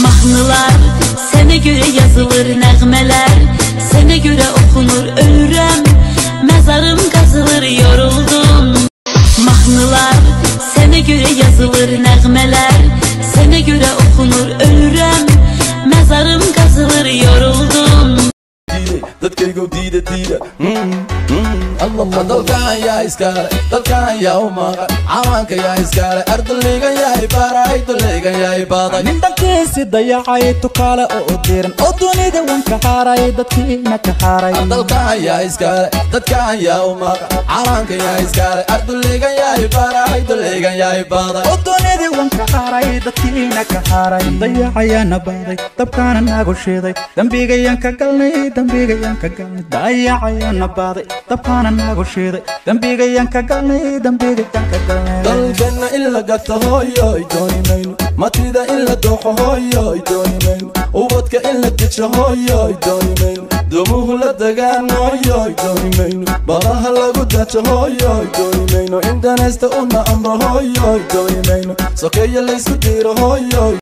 Mahnılar sene göre yazılır, nəğmələr sene göre okunur. Ölürəm, mezarım kazılır, yoruldum. Mahnılar sene göre yazılır, nəğmələr sene göre okunur. Ölürəm, mezarım kazılır, yoruldum. dadkaygu diida Allah dalkan yaa iskale dalkan yaa umaqa cawaanka yaa iskale ardaliga yaa ibaray daliga yaa ibaday nindankeesi dayacay tukaale oo diran oo dunida wanka haaray dadkiina ka haaray dalkan yaa iskale dadkan yaa umaqa cawaanka yaa iskale ardaliga yaa ibaray daliga yaa ibaday oo dunida wanka haaray dadkiina ka haaray dayacayaana baaday dabkaana nagu shiiday dambigayaan ka galnay dambigayaan ka galnay dayacayaana baaday dabkaana nagu shiiday dambigayaan ka galnay dambigayaan ka galnay dalkana ila gata hooyoy dooni mayno matida ila dooxo hooyoy dooni mayno ubadka ila dejo hooyoy dooni mayno dumuhu la dagaan hooyoy dooni mayno badaha lagu dajo hooyoy dooni mayno indanaysta una amro hooyoy dooni mayno sokeeya laysku diiro hooyoy